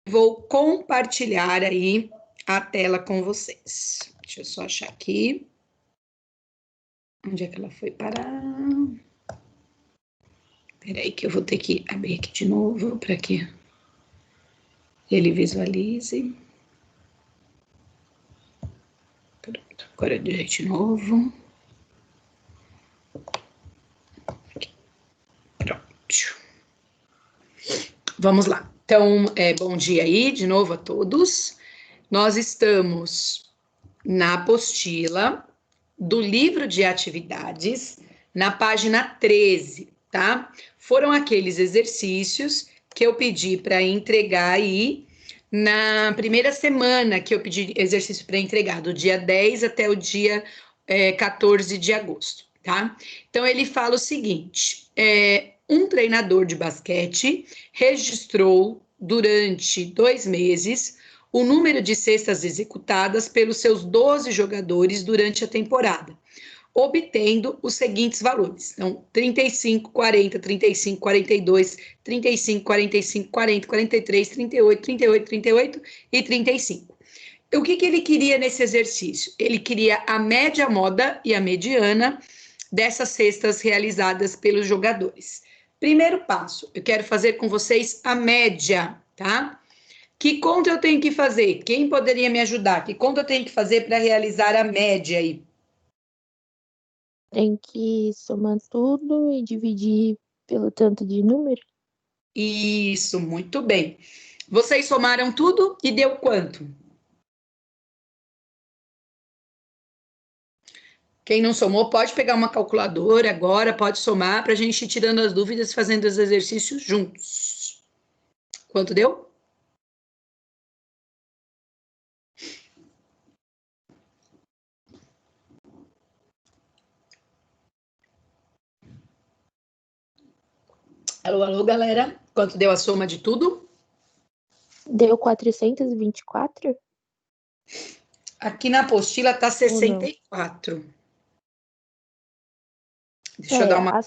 vou compartilhar aí a tela com vocês. Deixa eu só achar aqui. Onde é que ela foi parar? Espera aí que eu vou ter que abrir aqui de novo para que ele visualize. Pronto, agora eu direi de novo. Aqui. Pronto. Vamos lá. Então, bom dia aí de novo a todos. Nós estamos na apostila do livro de atividades, na página 13, tá? Foram aqueles exercícios que eu pedi para entregar aí na primeira semana que eu pedi exercício para entregar, do dia 10 até o dia 14 de agosto, tá? Então, ele fala o seguinte, um treinador de basquete registrou durante 2 meses o número de cestas executadas pelos seus 12 jogadores durante a temporada, obtendo os seguintes valores. Então, 35, 40, 35, 42, 35, 45, 40, 43, 38, 38, 38 e 35. O que ele queria nesse exercício? Ele queria a média moda e a mediana dessas cestas realizadas pelos jogadores. Primeiro passo, eu quero fazer com vocês a média, tá? Que conta eu tenho que fazer? Quem poderia me ajudar? Que conta eu tenho que fazer para realizar a média aí? Tem que somar tudo e dividir pelo tanto de número. Isso, muito bem. Vocês somaram tudo e deu quanto? Quem não somou, pode pegar uma calculadora agora, pode somar para a gente ir tirando as dúvidas, fazendo os exercícios juntos. Quanto deu? Alô, alô, galera. Quanto deu a soma de tudo? Deu 424? Aqui na apostila tá 64. Deixa eu dar uma...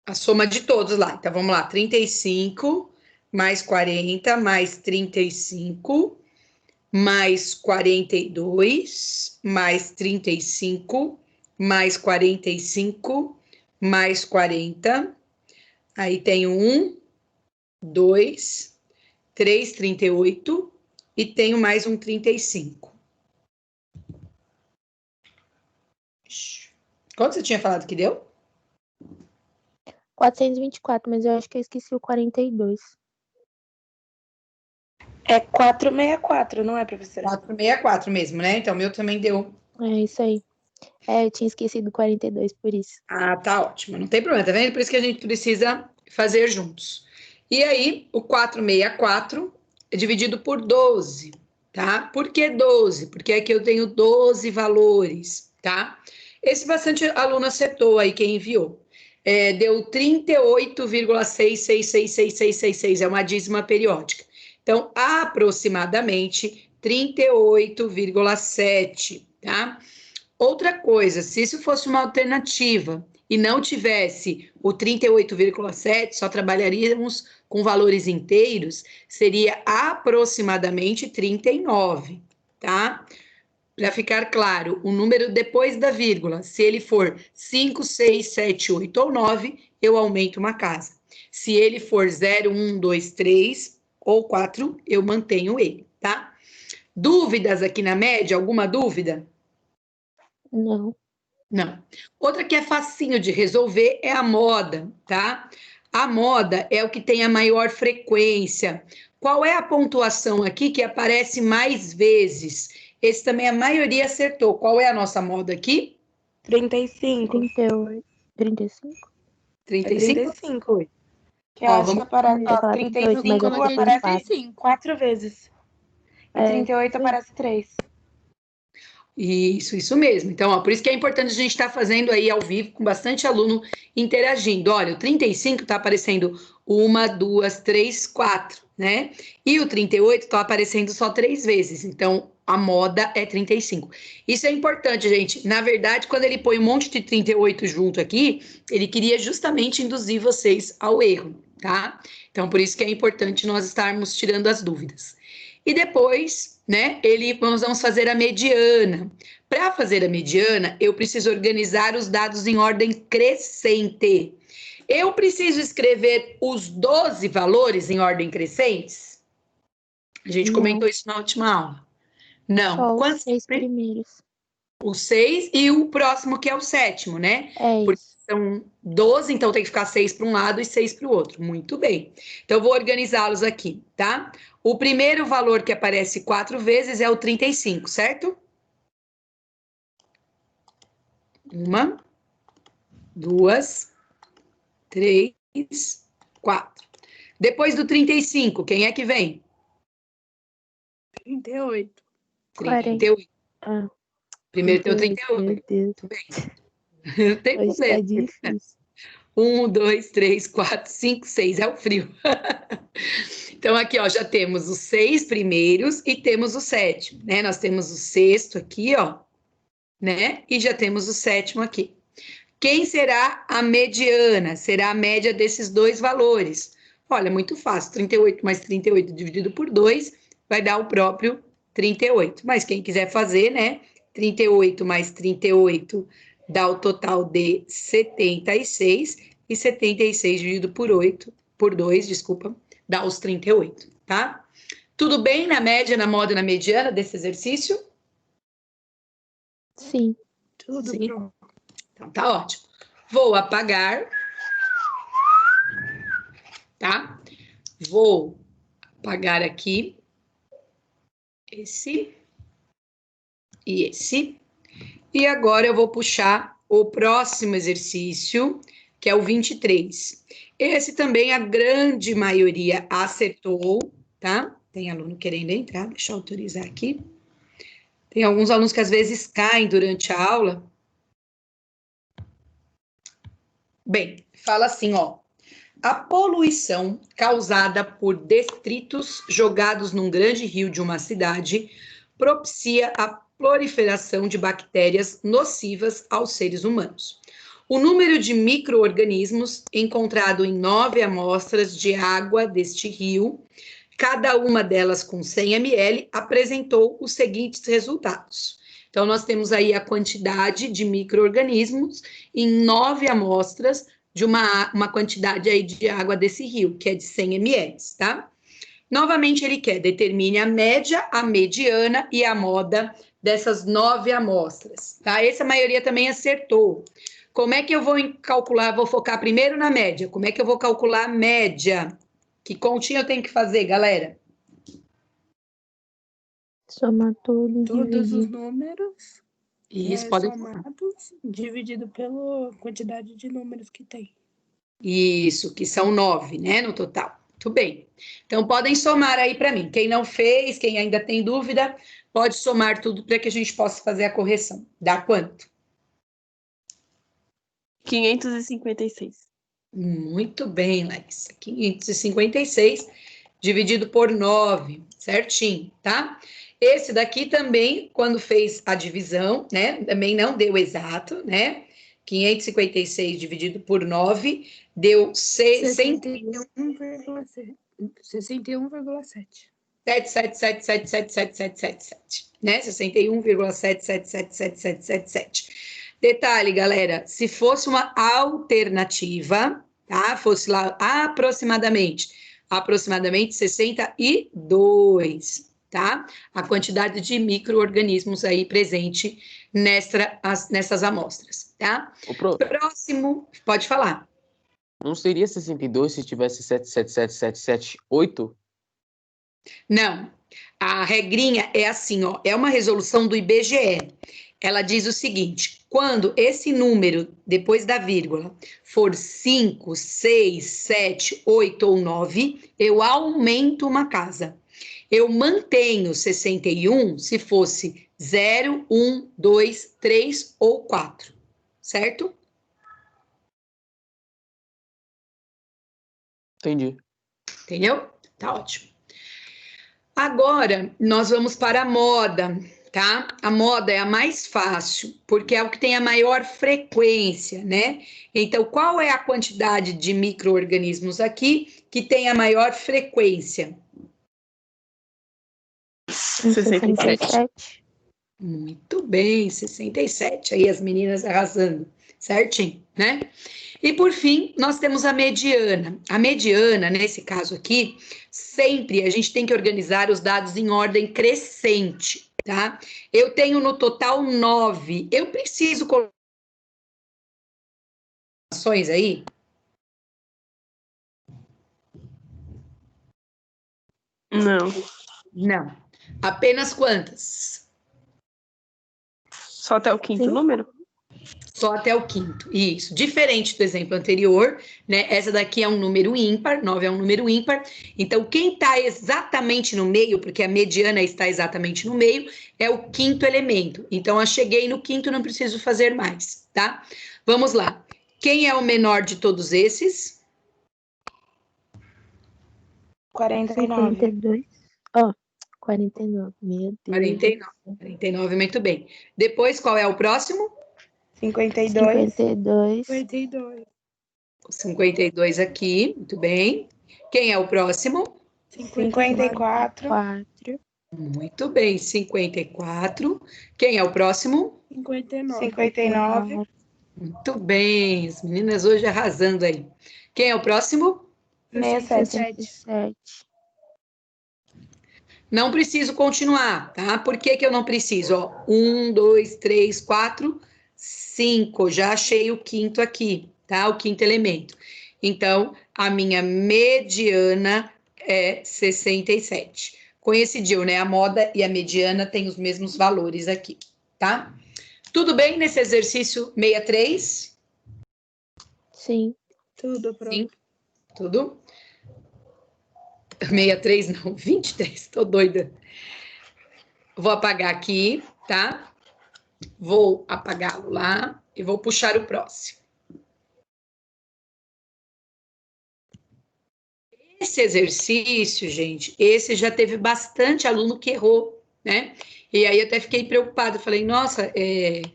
A soma de todos lá. Então, vamos lá. 35 mais 40 mais 35 mais 42 mais 35 mais 45 mais 40. Aí tem 1, 2, 3, 38 e tenho mais um 35. Quanto você tinha falado que deu? 424, mas eu acho que eu esqueci o 42. É 464, não é, professora? 464 mesmo, né? Então, o meu também deu. É isso aí. Eu tinha esquecido 42, por isso. Ah, tá ótimo. Não tem problema, tá vendo? Por isso que a gente precisa fazer juntos. E aí, o 464 é dividido por 12, tá? Por que 12? Porque aqui eu tenho 12 valores, tá? Esse bastante aluno acertou aí, quem enviou. Deu 38,666666, é uma dízima periódica. Então, aproximadamente 38,7, tá? Outra coisa, se isso fosse uma alternativa e não tivesse o 38,7, só trabalharíamos com valores inteiros, seria aproximadamente 39, tá? Para ficar claro, o número depois da vírgula, se ele for 5, 6, 7, 8 ou 9, eu aumento uma casa. Se ele for 0, 1, 2, 3 ou 4, eu mantenho ele, tá? Dúvidas aqui na média? Alguma dúvida? Não. Não. Outra que é facinho de resolver é a moda, tá? A moda é o que tem a maior frequência. Qual é a pontuação aqui que aparece mais vezes? Esse também a maioria acertou. Qual é a nossa moda aqui? 35. 38. 35? 35? 35. Que Ó, acho que aparece, 35 aparece 4 vezes. E 38 aparece 3. Isso mesmo. Então, ó, por isso que é importante a gente estar fazendo aí ao vivo com bastante aluno interagindo. Olha, o 35 está aparecendo 1, 2, 3, 4, né? E o 38 está aparecendo só 3 vezes. Então, a moda é 35. Isso é importante, gente. Na verdade, quando ele põe um monte de 38 junto aqui, ele queria justamente induzir vocês ao erro, tá? Então, por isso que é importante nós estarmos tirando as dúvidas. E depois, né, nós vamos fazer a mediana. Para fazer a mediana, eu preciso organizar os dados em ordem crescente. Eu preciso escrever os 12 valores em ordem crescentes? A gente comentou isso na última aula. Não. Só Quantos? os 6 primeiros. O 6 e o próximo, que é o 7º, né? É Porque isso. são 12, então tem que ficar 6 para um lado e 6 para o outro. Muito bem. Então, eu vou organizá-los aqui, tá? O primeiro valor que aparece 4 vezes é o 35, certo? 1, 2, 3, 4. Depois do 35, quem é que vem? 38. 38. Ah, Primeiro tem o 38, 38. meu Deus. Muito bem. Não tem Hoje tá problema. difícil. 1, 2, 3, 4, 5, 6. É o frio. Então, aqui, ó, já temos os 6 primeiros e temos o 7º, né? Nós temos o 6º aqui, ó, né? E já temos o 7º aqui. Quem será a mediana? Será a média desses dois valores. Olha, muito fácil. 38 mais 38 dividido por 2 vai dar o próprio 38. Mas quem quiser fazer, né? 38 mais 38 dá o total de 76. E 76 dividido por 2, desculpa, dá os 38, tá? Tudo bem na média, na moda, na mediana desse exercício? Sim. Tudo Sim. pronto. Então tá ótimo. Vou apagar, tá? Vou apagar aqui esse e esse. E agora eu vou puxar o próximo exercício, que é o 23. Esse também a grande maioria acertou, tá? Tem aluno querendo entrar, deixa eu autorizar aqui. Tem alguns alunos que às vezes caem durante a aula. Bem, fala assim, ó. A poluição causada por detritos jogados num grande rio de uma cidade propicia a proliferação de bactérias nocivas aos seres humanos. O número de micro-organismos encontrado em 9 amostras de água deste rio, cada uma delas com 100 ml, apresentou os seguintes resultados. Então, nós temos aí a quantidade de micro-organismos em 9 amostras de uma quantidade aí de água desse rio, que é de 100 ml, tá? Novamente, ele quer determine a média, a mediana e a moda dessas 9 amostras, tá? Essa maioria também acertou. Como é que eu vou calcular? Vou focar primeiro na média. Como é que eu vou calcular a média? Que continha eu tenho que fazer, galera? Somar tudo e Todos os dividir. números Isso, podem. somados, dividido pela quantidade de números que tem. Isso, que são 9, né, no total. Muito bem. Então, podem somar aí para mim. Quem não fez, quem ainda tem dúvida, pode somar tudo para que a gente possa fazer a correção. Dá quanto? 556. Muito bem, Larissa. 556 dividido por 9, certinho, tá? Esse daqui também, quando fez a divisão, né, também não deu exato, né? 556 dividido por 9 deu 61,7. 777777777, né? 61,7777777. Detalhe, galera, se fosse uma alternativa, tá? Fosse lá aproximadamente 62, tá? A quantidade de micro-organismos aí presente nessas amostras, tá? Próximo, pode falar. Não seria 62 se tivesse 777778? Não, a regrinha é assim, ó, é uma resolução do IBGE. Ela diz o seguinte: quando esse número, depois da vírgula, for 5, 6, 7, 8 ou 9, eu aumento uma casa. Eu mantenho 61 se fosse 0, 1, 2, 3 ou 4, certo? Entendi. Entendeu? Tá ótimo. Agora, nós vamos para a moda. tá? A moda é a mais fácil, porque é o que tem a maior frequência, né? Então, qual é a quantidade de micro-organismos aqui que tem a maior frequência? 67. Muito bem, 67. Aí as meninas arrasando, certinho, né? E por fim, nós temos a mediana. A mediana, nesse caso aqui, sempre a gente tem que organizar os dados em ordem crescente, tá? Eu tenho no total 9. Eu preciso colocar ações aí? Não. Não. Apenas quantas? Só até o quinto número? Só até o quinto, isso. Diferente do exemplo anterior, né? Essa daqui é um número ímpar, 9 é um número ímpar. Então, quem está exatamente no meio, porque a mediana está exatamente no meio, é o quinto elemento. Então, eu cheguei no quinto, não preciso fazer mais, tá? Vamos lá. Quem é o menor de todos esses? 49. 52. Ó, 49. Meu Deus. 49, muito bem. Depois, qual é o próximo? 52. 52 aqui, muito bem. Quem é o próximo? 54. 4. Muito bem, 54. Quem é o próximo? 59. Muito bem, as meninas hoje arrasando aí. Quem é o próximo? 67. Não preciso continuar, tá? Por que que eu não preciso? Ó, 1, 2, 3, 4, 5. Já achei o quinto aqui, tá? O quinto elemento. Então, a minha mediana é 67. Coincidiu, né? A moda e a mediana têm os mesmos valores aqui, tá? Tudo bem nesse exercício 63? Sim. Tudo pronto. Sim, tudo? 63 não, 23, tô doida. Vou apagar aqui, tá? Vou apagá-lo lá e vou puxar o próximo. Esse exercício, gente, esse já teve bastante aluno que errou, né? E aí eu até fiquei preocupada, falei, nossa, ele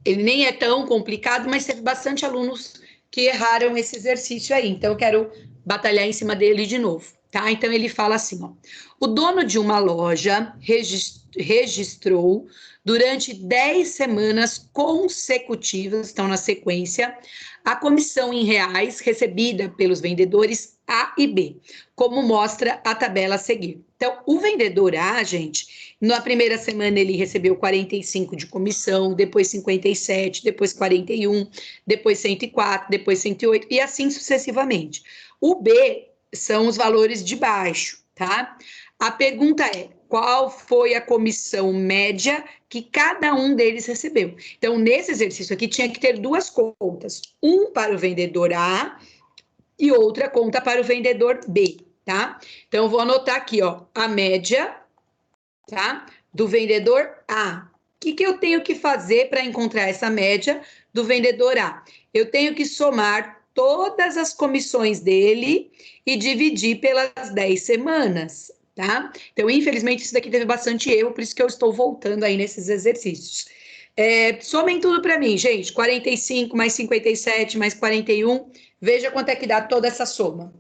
nem é tão complicado, mas teve bastante alunos que erraram esse exercício aí, então eu quero batalhar em cima dele de novo, tá? Então ele fala assim, ó, o dono de uma loja registrou durante 10 semanas consecutivas, estão na sequência, a comissão em reais recebida pelos vendedores A e B, como mostra a tabela a seguir. Então, o vendedor A, gente, na primeira semana ele recebeu 45 de comissão, depois 57, depois 41, depois 104, depois 108 e assim sucessivamente. O B são os valores de baixo, tá? A pergunta é, qual foi a comissão média que cada um deles recebeu? Então, nesse exercício aqui, tinha que ter duas contas. Um para o vendedor A e outra conta para o vendedor B, tá? Então, eu vou anotar aqui, ó, a média, tá? Do vendedor A. O que eu tenho que fazer para encontrar essa média do vendedor A? Eu tenho que somar todas as comissões dele e dividir pelas 10 semanas, tá? Então, infelizmente, isso daqui teve bastante erro, por isso que eu estou voltando aí nesses exercícios. Somem tudo para mim, gente. 45 mais 57 mais 41. Veja quanto é que dá toda essa soma.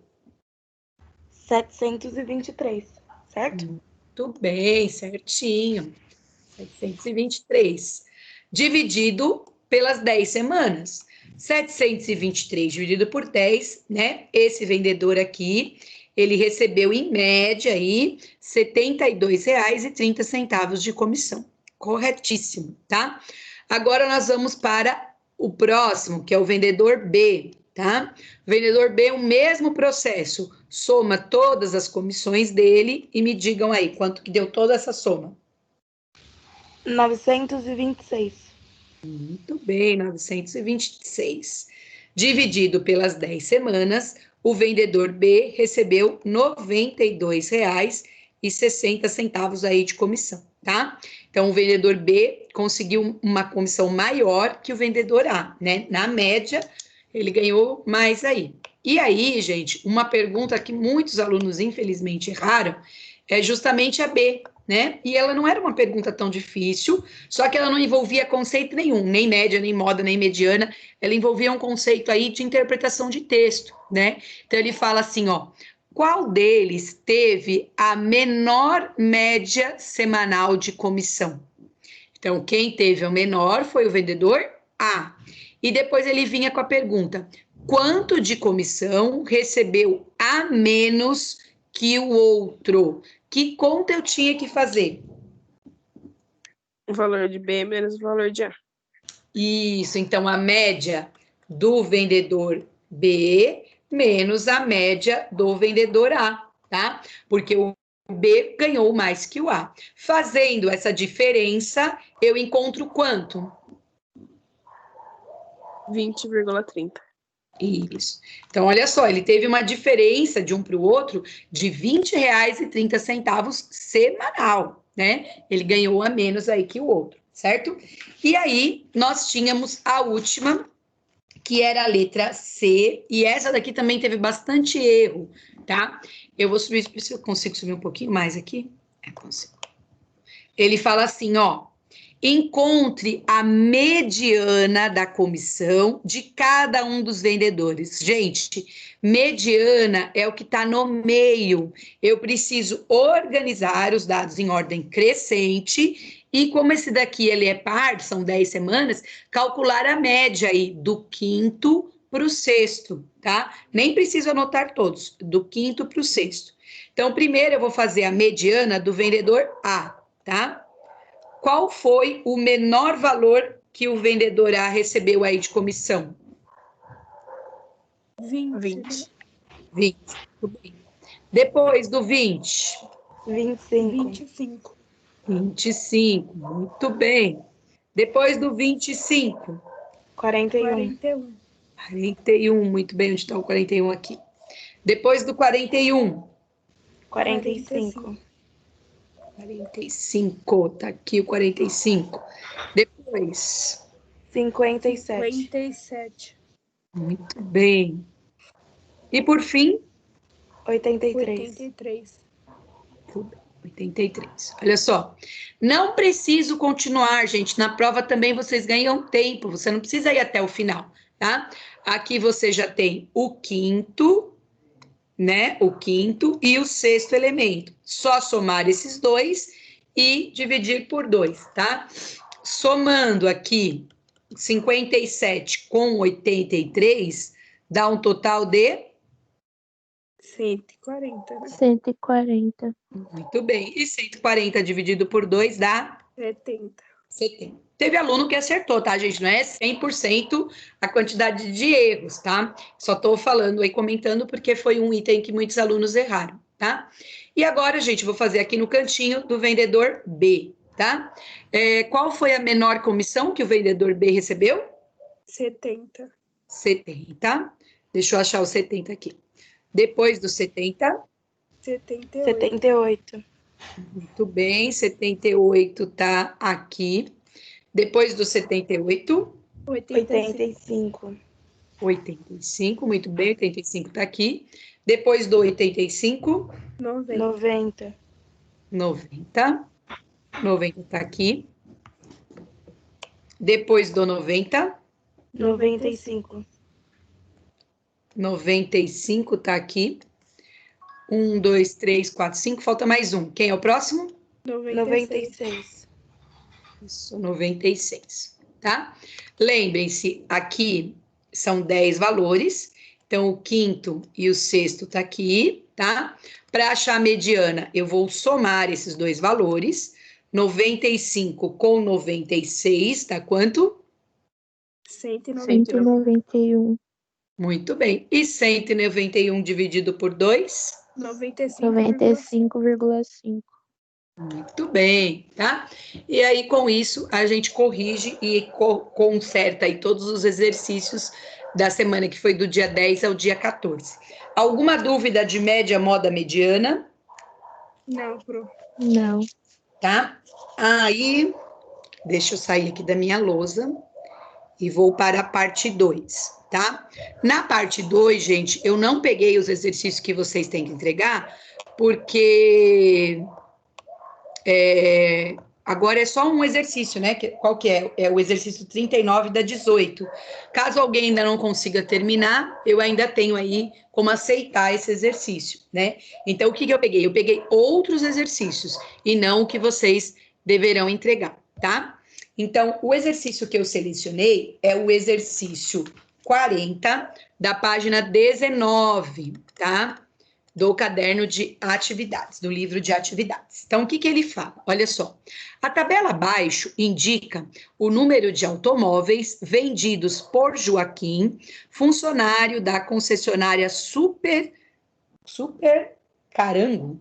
723, certo? Muito bem, certinho. 723. Dividido pelas 10 semanas. 723 dividido por 10, né? Esse vendedor aqui, ele recebeu em média aí R$ 72,30 de comissão. Corretíssimo, tá? Agora nós vamos para o próximo, que é o vendedor B, tá? O vendedor B, o mesmo processo, soma todas as comissões dele e me digam aí quanto que deu toda essa soma. 926. Muito bem, 926. Dividido pelas 10 semanas, o vendedor B recebeu R$ 92,60 aí de comissão, tá? Então, o vendedor B conseguiu uma comissão maior que o vendedor A, né? Na média, ele ganhou mais aí. E aí, gente, uma pergunta que muitos alunos, infelizmente, erraram é justamente a B, né? E ela não era uma pergunta tão difícil, só que ela não envolvia conceito nenhum, nem média, nem moda, nem mediana. Ela envolvia um conceito aí de interpretação de texto, né? Então ele fala assim, ó, qual deles teve a menor média semanal de comissão? Então, quem teve o menor foi o vendedor A. E depois ele vinha com a pergunta: quanto de comissão recebeu a menos que o outro? Que conta eu tinha que fazer? O valor de B menos o valor de A. Isso, então a média do vendedor B menos a média do vendedor A, tá? Porque o B ganhou mais que o A. Fazendo essa diferença, eu encontro quanto? 20,30. Isso. Então, olha só, ele teve uma diferença de um para o outro de R$20,30 semanal, né? Ele ganhou a menos aí que o outro, certo? E aí, nós tínhamos a última, que era a letra C, e essa daqui também teve bastante erro, tá? Eu vou subir, se eu consigo subir um pouquinho mais aqui. Consigo. Ele fala assim, ó, encontre a mediana da comissão de cada um dos vendedores. Gente, mediana é o que está no meio. Eu preciso organizar os dados em ordem crescente e como esse daqui ele é par, são 10 semanas, calcular a média aí do quinto para o sexto, tá? Nem preciso anotar todos, do quinto para o sexto. Então, primeiro eu vou fazer a mediana do vendedor A, tá? Qual foi o menor valor que o vendedor A recebeu aí de comissão? 20. 20. Tudo bem. Depois do 20? 25. 25. Muito bem. Depois do 25? 41. 41. Muito bem. Onde está o 41 aqui? Depois do 41? 45. 45. Tá aqui o 45. Depois? 57. Muito bem. E por fim? 83. 83. Olha só, não preciso continuar, gente. Na prova também vocês ganham tempo, você não precisa ir até o final, tá? Aqui você já tem o quinto, né? O quinto e o sexto elemento. Só somar esses dois e dividir por 2, tá? Somando aqui 57 com 83, dá um total de 140, né? 140. Muito bem. E 140 dividido por 2 dá 70. 70. Teve aluno que acertou, tá, gente? Não é 100% a quantidade de erros, tá? Só tô falando aí, comentando, porque foi um item que muitos alunos erraram, tá? E agora, gente, vou fazer aqui no cantinho do vendedor B, tá? Qual foi a menor comissão que o vendedor B recebeu? 70. 70. Deixa eu achar o 70 aqui. Depois do 70? 78. Muito bem, 78 tá aqui. Depois do 78? 85. 85, muito bem, 85 tá aqui. Depois do 85? 90. 90. 90 tá aqui. Depois do 90? 95. 95 tá aqui. 1, 2, 3, 4, 5. Falta mais um. Quem é o próximo? 96. Isso, 96, tá? Lembrem-se, aqui são 10 valores, então o quinto e o sexto tá aqui, tá? Para achar a mediana, eu vou somar esses dois valores, 95 com 96, tá quanto? 191. Muito bem. E 191 dividido por 2? 95,5. Muito bem, tá? E aí, com isso, a gente corrige e conserta aí todos os exercícios da semana, que foi do dia 10 ao dia 14. Alguma dúvida de média, moda, mediana? Não, Pro. Não. Tá? Aí, deixa eu sair aqui da minha lousa e vou para a parte 2, tá? Na parte 2, gente, eu não peguei os exercícios que vocês têm que entregar, porque Agora é só um exercício, né? Qual que é? É o exercício 39 da 18. Caso alguém ainda não consiga terminar, eu ainda tenho aí como aceitar esse exercício, né? Então, o que eu peguei? Eu peguei outros exercícios e não o que vocês deverão entregar, tá? Então, o exercício que eu selecionei é o exercício 40 da página 19, tá? Do caderno de atividades, do livro de atividades. Então, o que ele fala? Olha só, a tabela abaixo indica o número de automóveis vendidos por Joaquim, funcionário da concessionária Super Carango,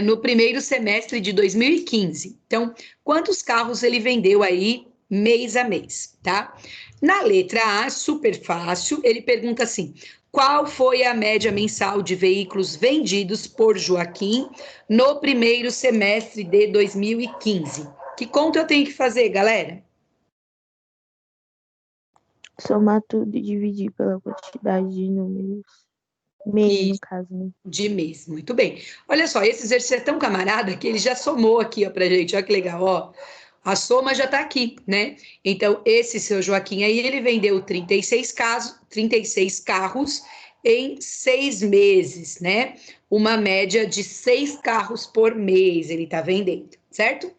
no primeiro semestre de 2015. Então, quantos carros ele vendeu aí mês a mês, tá? Na letra A, super fácil, ele pergunta assim: qual foi a média mensal de veículos vendidos por Joaquim no primeiro semestre de 2015? Que conta eu tenho que fazer, galera? Somar tudo e dividir pela quantidade de números. Mês, no caso, né? De mês, muito bem. Olha só, esse exercício é tão camarada que ele já somou aqui, ó, pra gente, olha que legal, ó. A soma já tá aqui, né? Então, esse seu Joaquim aí, ele vendeu 36 carros em 6 meses, né? Uma média de 6 carros por mês ele tá vendendo, certo?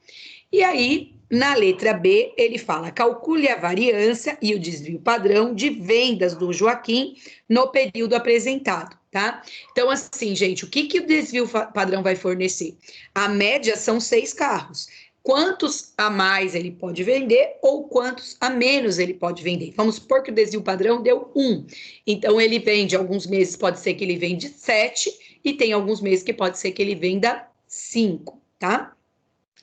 E aí, na letra B, ele fala: calcule a variância e o desvio padrão de vendas do Joaquim no período apresentado, tá? Então, assim, gente, o que o desvio padrão vai fornecer? A média são 6 carros. Quantos a mais ele pode vender ou quantos a menos ele pode vender? Vamos supor que o desvio padrão deu 1. Então, ele vende, alguns meses pode ser que ele vende 7 e tem alguns meses que pode ser que ele venda 5, tá?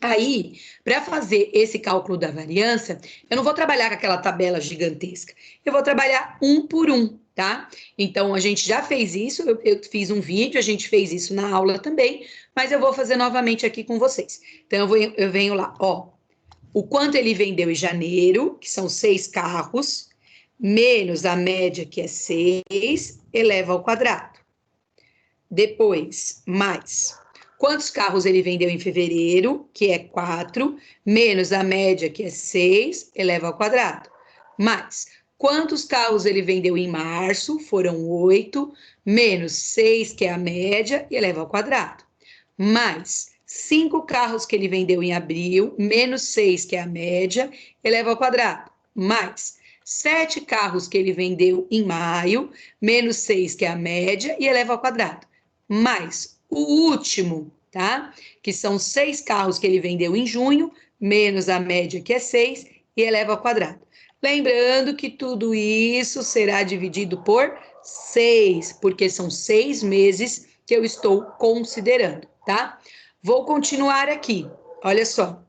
Aí, para fazer esse cálculo da variância, eu não vou trabalhar com aquela tabela gigantesca. Eu vou trabalhar um por um, tá? Então, a gente já fez isso, eu fiz um vídeo, a gente fez isso na aula também, mas eu vou fazer novamente aqui com vocês. Então, eu venho lá, ó, o quanto ele vendeu em janeiro, que são 6 carros, menos a média, que é 6, eleva ao quadrado. Depois, mais quantos carros ele vendeu em fevereiro, que é 4, menos a média, que é 6, eleva ao quadrado. Mais quantos carros ele vendeu em março, foram 8, menos 6, que é a média, e eleva ao quadrado. Mais 5 carros que ele vendeu em abril, menos 6, que é a média, eleva ao quadrado. Mais 7 carros que ele vendeu em maio, menos 6, que é a média, e eleva ao quadrado. Mais o último, tá? Que são 6 carros que ele vendeu em junho, menos a média, que é 6, e eleva ao quadrado. Lembrando que tudo isso será dividido por 6, porque são 6 meses que eu estou considerando, tá? Vou continuar aqui. Olha só.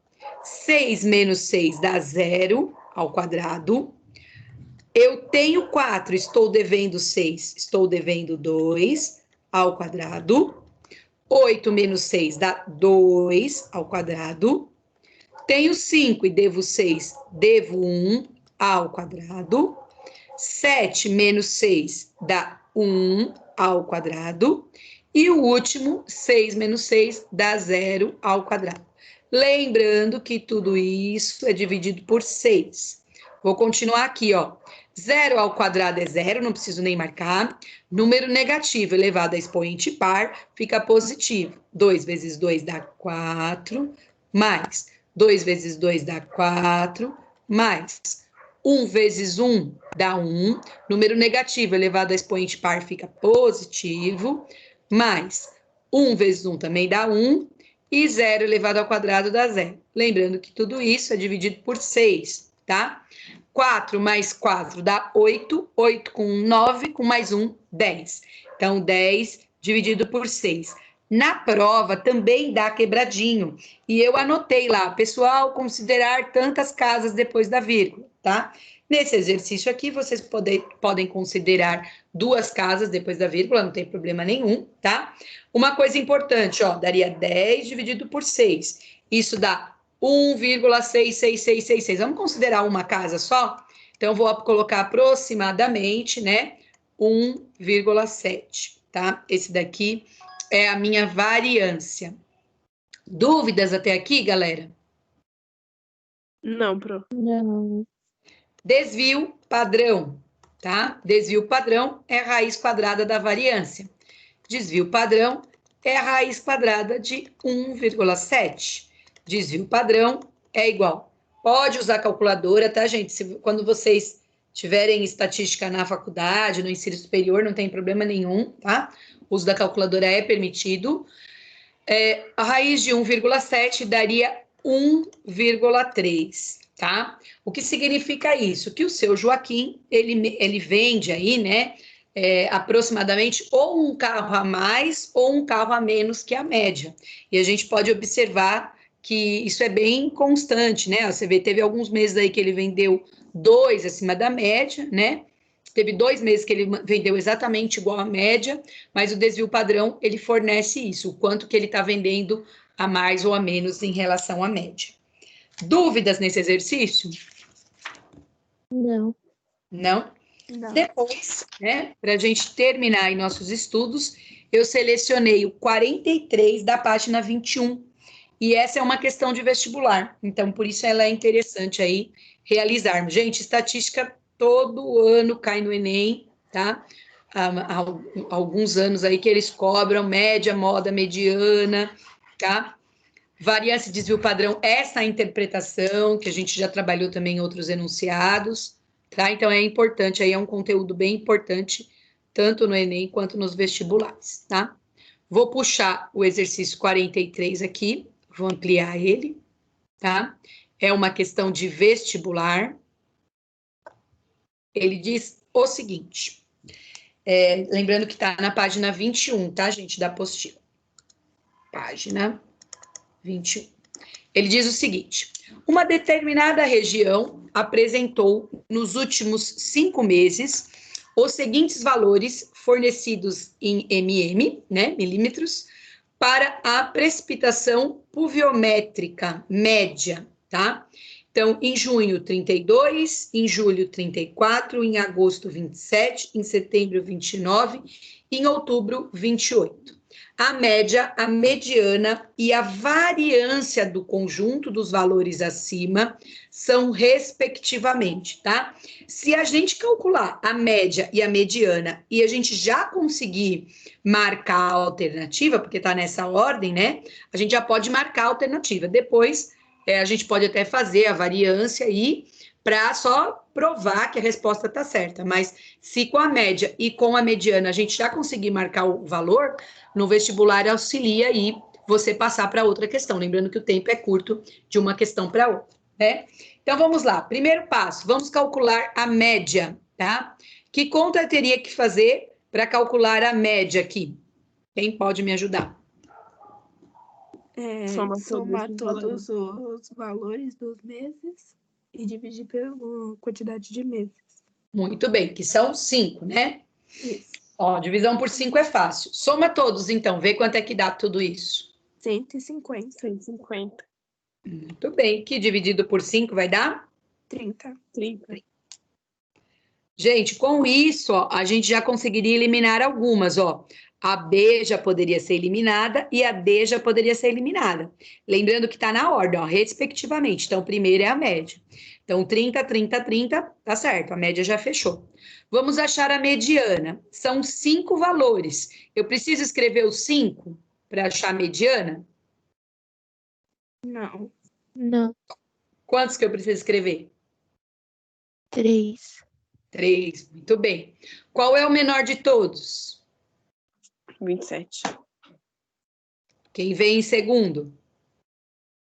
6 menos 6 dá 0 ao quadrado. Eu tenho 4, estou devendo 6, estou devendo 2 ao quadrado. 8 menos 6 dá 2 ao quadrado. Tenho 5 e devo 6, devo 1 ao quadrado. 7 menos 6 dá 1 ao quadrado. E o último, 6 menos 6 dá 0 ao quadrado. Lembrando que tudo isso é dividido por 6. Vou continuar aqui, ó. 0 ao quadrado é 0, não preciso nem marcar. Número negativo elevado a expoente par fica positivo. 2 vezes 2 dá 4, mais 2 vezes 2 dá 4, mais 1 vezes 1 dá 1. Número negativo elevado a expoente par fica positivo, mais 1 vezes 1 também dá 1, e 0 elevado ao quadrado dá 0. Lembrando que tudo isso é dividido por 6, tá? 4 mais 4 dá 8, 8 com 1, 9, com mais 1, 10. Então, 10 dividido por 6. Na prova também dá quebradinho. E eu anotei lá, pessoal, considerar tantas casas depois da vírgula, tá? Nesse exercício aqui, vocês podem considerar 2 casas depois da vírgula, não tem problema nenhum, tá? Uma coisa importante, ó, daria 10 dividido por 6. Isso dá 1,66666. Vamos considerar uma casa só? Então, eu vou colocar aproximadamente, né, 1,7, tá? Esse daqui é a minha variância. Dúvidas até aqui, galera? Não, pro. Não. Desvio padrão, tá? Desvio padrão é a raiz quadrada da variância. Desvio padrão é a raiz quadrada de 1,7. Desvio padrão é igual. Pode usar calculadora, tá, gente? Quando vocês tiverem estatística na faculdade, no ensino superior, não tem problema nenhum, tá? O uso da calculadora é permitido. A raiz de 1,7 daria 1,3, tá? O que significa isso? Que o seu Joaquim, ele vende aí, né, aproximadamente ou um carro a mais ou um carro a menos que a média. E a gente pode observar que isso é bem constante, né? Você vê, teve alguns meses aí que ele vendeu 2 acima da média, né? Teve 2 meses que ele vendeu exatamente igual à média, mas o desvio padrão, ele fornece isso, o quanto que ele está vendendo a mais ou a menos em relação à média. Dúvidas nesse exercício? Não. Não? Não. Depois, né, para a gente terminar aí nossos estudos, eu selecionei o 43 da página 21. E essa é uma questão de vestibular. Então, por isso ela é interessante aí realizarmos. Gente, estatística todo ano cai no Enem, tá? Há alguns anos aí que eles cobram média, moda, mediana, tá? Variância e desvio padrão, essa interpretação, que a gente já trabalhou também em outros enunciados, tá? Então, é importante, aí é um conteúdo bem importante, tanto no Enem quanto nos vestibulares, tá? Vou puxar o exercício 43 aqui, vou ampliar ele, tá? É uma questão de vestibular. Ele diz o seguinte, lembrando que está na página 21, tá, gente, da apostila. Página 21. Ele diz o seguinte, uma determinada região apresentou nos últimos 5 meses os seguintes valores fornecidos em mm, né, milímetros, para a precipitação pluviométrica média, tá? Então, em junho, 32, em julho, 34, em agosto, 27, em setembro, 29, em outubro, 28. A média, a mediana e a variância do conjunto dos valores acima são respectivamente, tá? Se a gente calcular a média e a mediana e a gente já conseguir marcar a alternativa, porque tá nessa ordem, né? A gente já pode marcar a alternativa. Depois, a gente pode até fazer a variância aí para só provar que a resposta está certa. Mas se com a média e com a mediana a gente já conseguir marcar o valor, no vestibular auxilia aí você passar para outra questão. Lembrando que o tempo é curto de uma questão para outra, né? Então, vamos lá. Primeiro passo, vamos calcular a média, tá? Que conta eu teria que fazer para calcular a média aqui? Quem pode me ajudar? Somar todos os valores dos meses e dividir pela quantidade de meses. Muito bem, que são 5, né? Isso. Ó, divisão por 5 é fácil. Soma todos, então, vê quanto é que dá tudo isso. 150. 150. Muito bem, que dividido por 5 vai dar? 30. Gente, com isso, ó, a gente já conseguiria eliminar algumas, ó. A B já poderia ser eliminada e a D já poderia ser eliminada. Lembrando que está na ordem, ó, respectivamente. Então, primeiro é a média. Então, 30, 30, 30, tá certo, a média já fechou. Vamos achar a mediana. São 5 valores. Eu preciso escrever os 5 para achar a mediana? Não. Não. Quantos que eu preciso escrever? 3. 3, muito bem. Qual é o menor de todos? 27. Quem vem em segundo?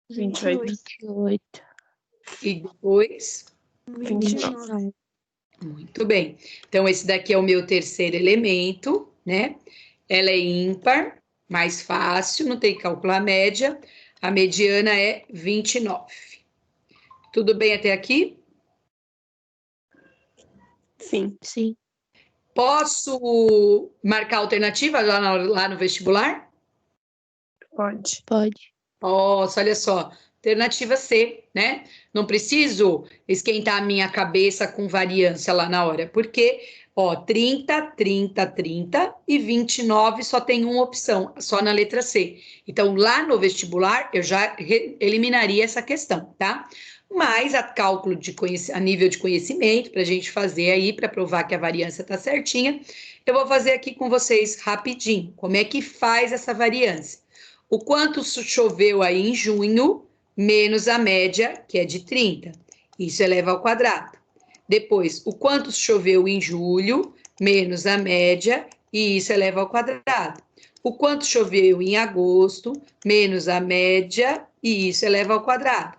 28. 28. E depois? 29. Muito bem. Então, esse daqui é o meu terceiro elemento, né? Ela é ímpar, mais fácil, não tem que calcular a média. A mediana é 29. Tudo bem até aqui? Sim. Sim. Posso marcar alternativa lá no vestibular? Pode. Pode. Posso, olha só. alternativa C, né? Não preciso esquentar a minha cabeça com variância lá na hora, porque, ó, 30, 30, 30 e 29 só tem uma opção, só na letra C. Então, lá no vestibular, eu já eliminaria essa questão, tá? Mas a cálculo a nível de conhecimento, para a gente fazer aí, para provar que a variância está certinha, eu vou fazer aqui com vocês rapidinho. Como é que faz essa variância? O quanto choveu aí em junho, menos a média, que é de 30. Isso eleva ao quadrado. Depois, o quanto choveu em julho, menos a média, e isso eleva ao quadrado. O quanto choveu em agosto, menos a média, e isso eleva ao quadrado.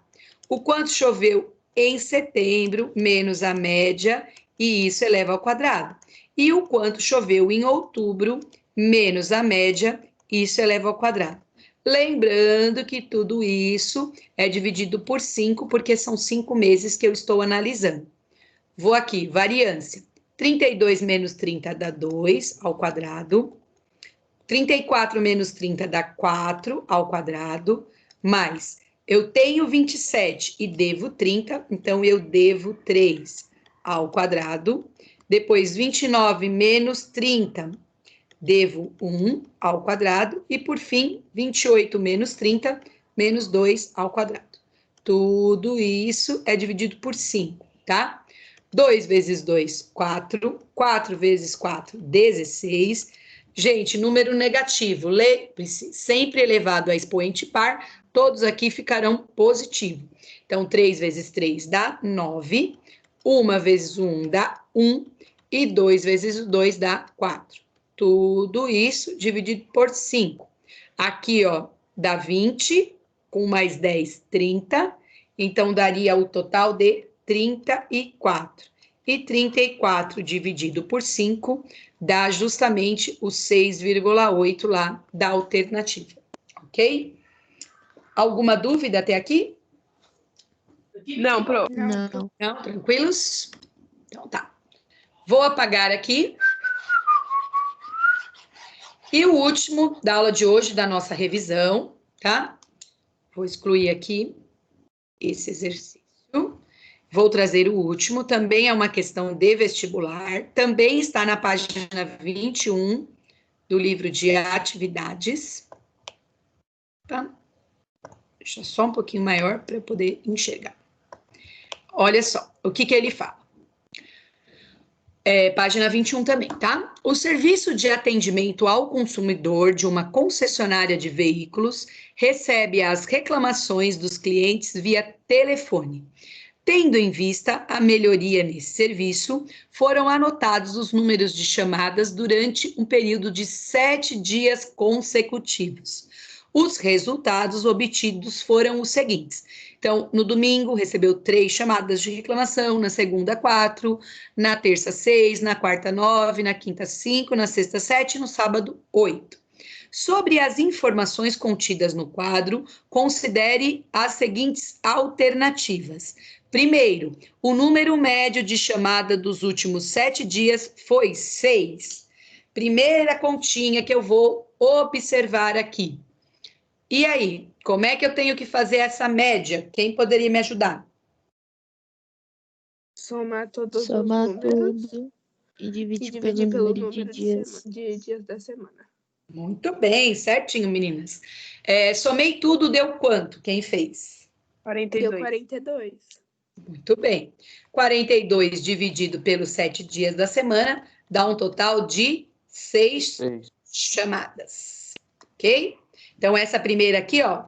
O quanto choveu em setembro, menos a média, e isso eleva ao quadrado. E o quanto choveu em outubro, menos a média, isso eleva ao quadrado. Lembrando que tudo isso é dividido por 5, porque são 5 meses que eu estou analisando. Vou aqui, variância. 32 menos 30 dá 2 ao quadrado. 34 menos 30 dá 4 ao quadrado, mais eu tenho 27 e devo 30, então eu devo 3 ao quadrado. Depois, 29 menos 30, devo 1 ao quadrado. E, por fim, 28 menos 30, menos 2 ao quadrado. Tudo isso é dividido por 5, tá? 2 vezes 2, 4. 4 vezes 4, 16. Gente, número negativo, sempre elevado a expoente par, todos aqui ficarão positivo. Então, 3 vezes 3 dá 9, 1 vezes 1 dá 1, e 2 vezes 2 dá 4. Tudo isso dividido por 5. Aqui, ó, dá 20, com mais 10, 30, então daria o total de 34. E 34 dividido por 5 dá justamente o 6,8 lá da alternativa, ok? Alguma dúvida até aqui? Não, pro. Não. Não, tranquilos? Então tá. Vou apagar aqui. E o último da aula de hoje, da nossa revisão, tá? Vou excluir aqui esse exercício. Vou trazer o último, também é uma questão de vestibular, também está na página 21 do livro de atividades. Tá? Deixa só um pouquinho maior para eu poder enxergar. Olha só, o que ele fala. Página 21 também, tá? O serviço de atendimento ao consumidor de uma concessionária de veículos recebe as reclamações dos clientes via telefone. Tendo em vista a melhoria nesse serviço, foram anotados os números de chamadas durante um período de 7 dias consecutivos. Os resultados obtidos foram os seguintes. Então, no domingo, recebeu 3 chamadas de reclamação, na segunda, 4, na terça, 6, na quarta, 9, na quinta, 5, na sexta, 7 e no sábado, 8. Sobre as informações contidas no quadro, considere as seguintes alternativas. Primeiro, o número médio de chamada dos últimos 7 dias foi 6. Primeira continha que eu vou observar aqui. E aí, como é que eu tenho que fazer essa média? Quem poderia me ajudar? Somar todos os Somar números tudo e e dividir dividir pelo pelo número de número dias. de dias da semana. Muito bem, certinho, meninas. Somei tudo, deu quanto? Quem fez? 42. Deu 42. Muito bem. 42 dividido pelos 7 dias da semana dá um total de 6 chamadas. Ok? Então, essa primeira aqui, ó,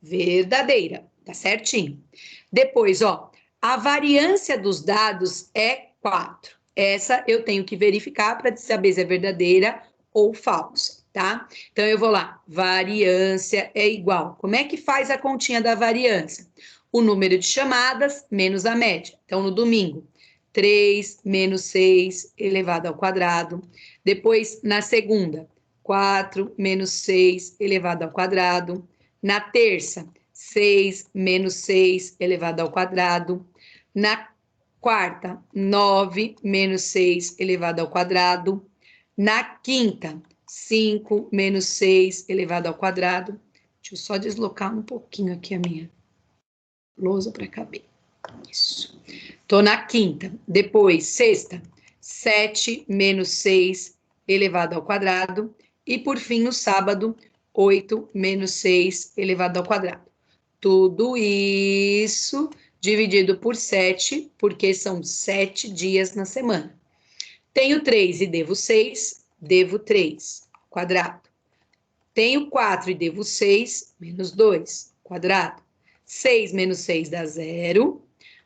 verdadeira, tá certinho. Depois, ó, a variância dos dados é 4. Essa eu tenho que verificar para saber se é verdadeira ou falsa, tá? Então, eu vou lá, variância é igual. Como é que faz a continha da variância? O número de chamadas menos a média. Então, no domingo, 3 menos 6 elevado ao quadrado. Depois, na segunda, 4 menos 6 elevado ao quadrado. Na terça, 6 menos 6 elevado ao quadrado. Na quarta, 9 menos 6 elevado ao quadrado. Na quinta, 5 menos 6 elevado ao quadrado. Deixa eu só deslocar um pouquinho aqui a minha lousa para caber. Isso. Tô na quinta. Depois, sexta, 7 menos 6 elevado ao quadrado. E, por fim, no sábado, 8 menos 6 elevado ao quadrado. Tudo isso dividido por 7, porque são 7 dias na semana. Tenho 3 e devo 6, devo 3, quadrado. Tenho 4 e devo 6, menos 2, quadrado. 6 menos 6 dá 0.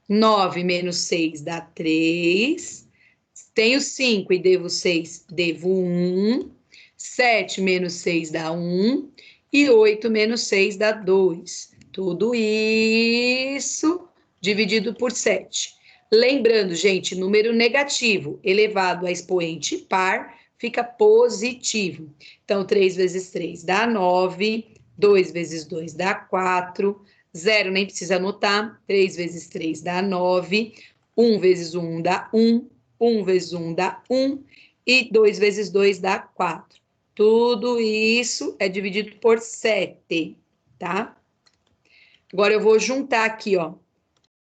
9 menos 6 dá 3. Tenho 5 e devo 6, devo 1. 7 menos 6 dá 1. E 8 menos 6 dá 2. Tudo isso dividido por 7. Lembrando, gente, número negativo elevado a expoente par fica positivo. Então, 3 vezes 3 dá 9. 2 vezes 2 dá 4. 0 nem precisa anotar. 3 vezes 3 dá 9. 1 vezes 1 dá 1. 1 vezes 1 dá 1. E 2 vezes 2 dá 4. Tudo isso é dividido por 7, tá? Agora eu vou juntar aqui, ó.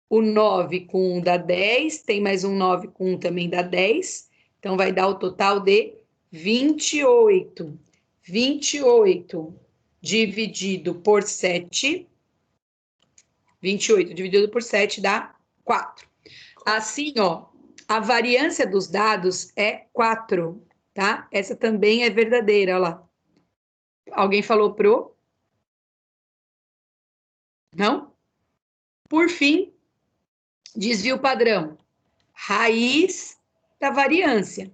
O 9 com 1 dá 10. Tem mais um 9 com 1 também dá 10. Então, vai dar o total de 28. 28 dividido por 7. 28 dividido por 7 dá 4. Assim, ó, a variância dos dados é 4, tá? Essa também é verdadeira, ó lá. Alguém falou pro? Não? Por fim, desvio padrão. Raiz da variância.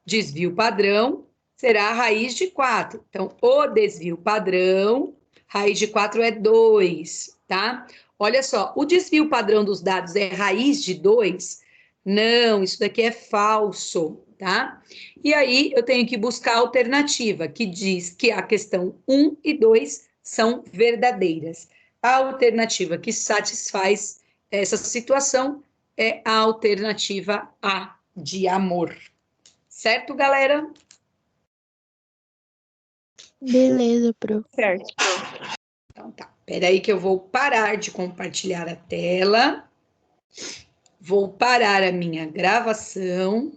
Desvio padrão será a raiz de 4. Então, o desvio padrão, raiz de 4 é 2, tá? Olha só, o desvio padrão dos dados é raiz de 2? Não, isso daqui é falso, tá? E aí, eu tenho que buscar a alternativa, que diz que a questão 1 e 2 são verdadeiras. A alternativa que satisfaz essa situação é a alternativa A, de amor. Certo, galera? Beleza, prof. Certo. Então tá. Espera aí que eu vou parar de compartilhar a tela. Vou parar a minha gravação.